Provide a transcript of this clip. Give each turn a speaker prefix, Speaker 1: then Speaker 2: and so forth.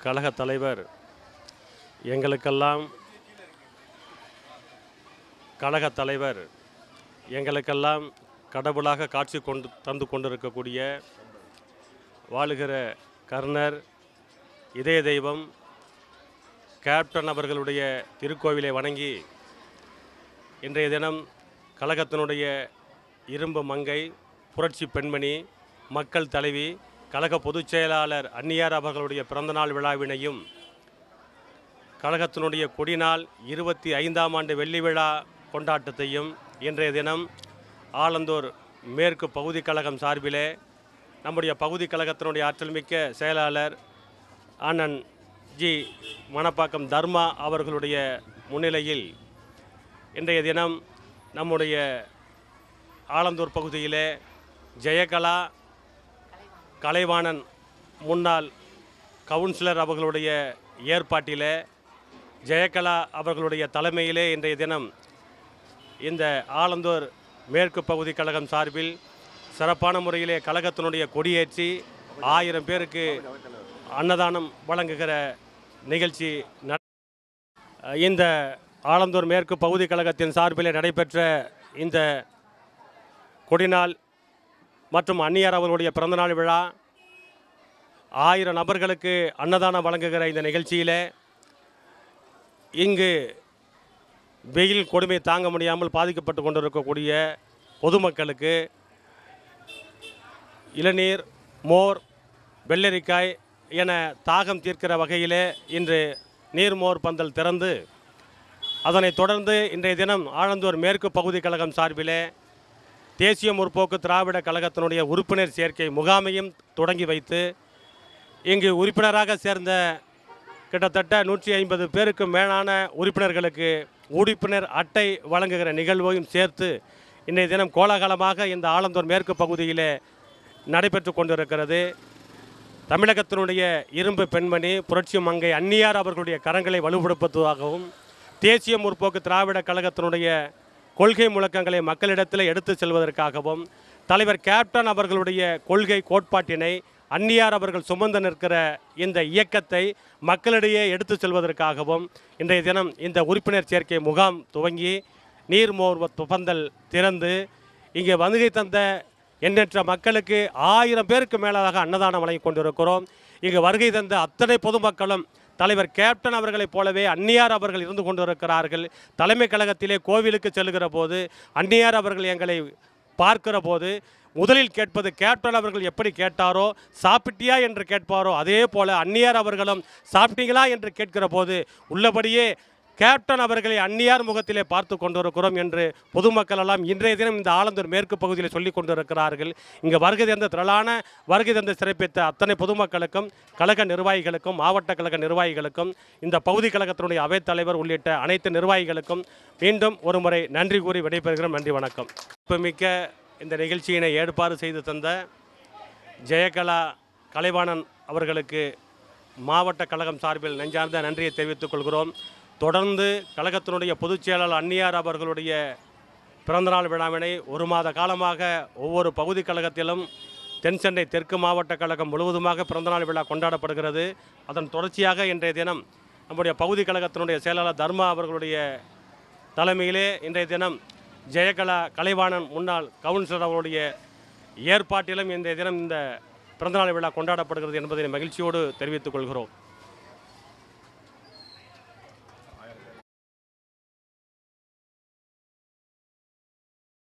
Speaker 1: கழக தலைவர் எங்களுக்கெல்லாம் கடவுளாக காட்சி தந்து கொண்டிருக்கக்கூடிய வாழுகிற கர்ணர் இதய தெய்வம் கேப்டன் அவர்களுடைய திருக்கோவிலை வணங்கி இன்றைய தினம் கழகத்தினுடைய இரும்பு மங்கை, புரட்சி பெண்மணி, மக்கள் தலைவி, கழக பொதுச் செயலாளர் அன்னியார் அவர்களுடைய பிறந்தநாள் விழாவினையும் கழகத்தினுடைய கொடிநாள் 25ஆம் ஆண்டு வெள்ளி விழா கொண்டாட்டத்தையும் இன்றைய தினம் ஆலந்தூர் மேற்கு பகுதி கழகம் சார்பிலே நம்முடைய பகுதி கழகத்தினுடைய ஆற்றல்மிக்க செயலாளர் அண்ணன் ஜி மணப்பாக்கம் தர்மா அவர்களுடைய முன்னிலையில் இன்றைய தினம் நம்முடைய ஆலந்தூர் பகுதியிலே ஜெயகலா கலைவாணன் முன்னாள் கவுன்சிலர் அவர்களுடைய ஏற்பாட்டிலே ஜெயகலா அவர்களுடைய தலைமையிலே இன்றைய தினம் இந்த ஆலந்தூர் மேற்கு பகுதி கழகம் சார்பில் சிறப்பான முறையிலே கழகத்தினுடைய கொடியேற்றி 1000 பேருக்கு அன்னதானம் வழங்குகிற நிகழ்ச்சி இந்த ஆலந்தூர் மேற்கு பகுதி கழகத்தின் சார்பிலே நடைபெற்ற இந்த கொடிநாள் மற்றும் அன்னியார் அவர்களுடைய பிறந்தநாள் விழா 1000 நபர்களுக்கு அன்னதானம் வழங்குகிற இந்த நிகழ்ச்சியிலே இங்கு வெயில் கொடுமை தாங்க முடியாமல் பாதிக்கப்பட்டு கொண்டிருக்கக்கூடிய பொதுமக்களுக்கு இளநீர், மோர், வெள்ளரிக்காய் என தாகம் தீர்க்கிற வகையிலே இன்று நீர்மோர் பந்தல் திறந்து அதனைத் தொடர்ந்து இன்றைய தினம் ஆலந்தூர் மேற்கு பகுதி கழகம் சார்பிலே தேசிய முற்போக்கு திராவிட கழகத்தினுடைய உறுப்பினர் சேர்க்கை முகாமையும் தொடங்கி வைத்து இங்கு உறுப்பினராக சேர்ந்த கிட்டத்தட்ட 150 பேருக்கு மேலான உறுப்பினர்களுக்கு உறுப்பினர் அட்டை வழங்குகிற நிகழ்வையும் சேர்த்து இன்றைய தினம் கோலாகலமாக இந்த ஆலந்தூர் மேற்கு பகுதியிலே நடைபெற்று கொண்டிருக்கிறது. தமிழகத்தினுடைய இரும்பு பெண்மணி, புரட்சி மங்கை அன்னியார் அவர்களுடைய கரங்களை வலுப்படுத்துவதாகவும் தேசிய முற்போக்கு திராவிட கழகத்தினுடைய கொள்கை முழக்கங்களை மக்களிடத்தில் எடுத்து செல்வதற்காகவும் தலைவர் கேப்டன் அவர்களுடைய கொள்கை கோட்பாட்டினை அன்னியார் அவர்கள் சுமந்து நிற்கிற இந்த இயக்கத்தை மக்களிடையே எடுத்து செல்வதற்காகவும் இன்றைய தினம் இந்த உறுப்பினர் சேர்க்கை முகாம் துவங்கி நீர்மோர் பந்தல் திறந்து இங்கே வருகை தந்த எண்ணற்ற மக்களுக்கு 1000 பேருக்கு மேலாக அன்னதானம் வழங்கி கொண்டிருக்கிறோம். இங்கு வருகை தந்த அத்தனை பொதுமக்களும் தலைவர் கேப்டன் அவர்களைப் போலவே அன்னியார் அவர்கள் இருந்து கொண்டிருக்கிறார்கள். தலைமை கழகத்திலே கோவிலுக்கு செல்கிற போது அன்னியார் அவர்கள் எங்களை பார்க்கிற போது முதலில் கேட்பது கேப்டன் அவர்கள் எப்படி கேட்டாரோ, சாப்பிட்டியா என்று கேட்பாரோ, அதே போல அன்னியார் அவர்களும் சாப்பிட்டீங்களா என்று கேட்கிற போது உள்ளபடியே கேப்டன் அவர்களை அன்னியார் முகத்திலே பார்த்து கொண்டிருக்கிறோம் என்று பொதுமக்கள் எல்லாம் இன்றைய தினம் இந்த ஆலந்தூர் மேற்கு பகுதியில் சொல்லி கொண்டிருக்கிறார்கள். இங்கே வருகை தந்த திரளான வருகை தந்த சிறப்பித்த அத்தனை பொதுமக்களுக்கும், கழக நிர்வாகிகளுக்கும், மாவட்ட கழக நிர்வாகிகளுக்கும், இந்த பகுதி கழகத்தினுடைய அவைத்தலைவர் உள்ளிட்ட அனைத்து நிர்வாகிகளுக்கும் மீண்டும் ஒரு முறை நன்றி கூறி விடைபெறுகிறோம். நன்றி, வணக்கம். மிக்க இந்த நிகழ்ச்சியினை ஏற்பாடு செய்து தந்த ஜெயகலா கலைவாணன் அவர்களுக்கு மாவட்ட கழகம் சார்பில் நெஞ்சார்ந்த நன்றியை தெரிவித்துக் கொள்கிறோம். தொடர்ந்து கழகத்தினுடைய பொதுச் செயலாளர் அன்னியார் அவர்களுடைய பிறந்தநாள் விழாவினை 1 மாத காலமாக ஒவ்வொரு பகுதி கழகத்திலும் தென்சென்னை தெற்கு மாவட்ட கழகம் முழுவதுமாக பிறந்தநாள் விழா கொண்டாடப்படுகிறது. அதன் தொடர்ச்சியாக இன்றைய தினம் நம்முடைய பகுதி கழகத்தினுடைய செயலாளர் தர்மா அவர்களுடைய தலைமையிலே இன்றைய தினம் ஜெயகலா கலைவாணன் முன்னாள் கவுன்சிலர் அவர்களுடைய ஏற்பாட்டிலும் இன்றைய தினம் இந்த பிறந்தநாள் விழா கொண்டாடப்படுகிறது என்பதை மகிழ்ச்சியோடு தெரிவித்துக் கொள்கிறோம்.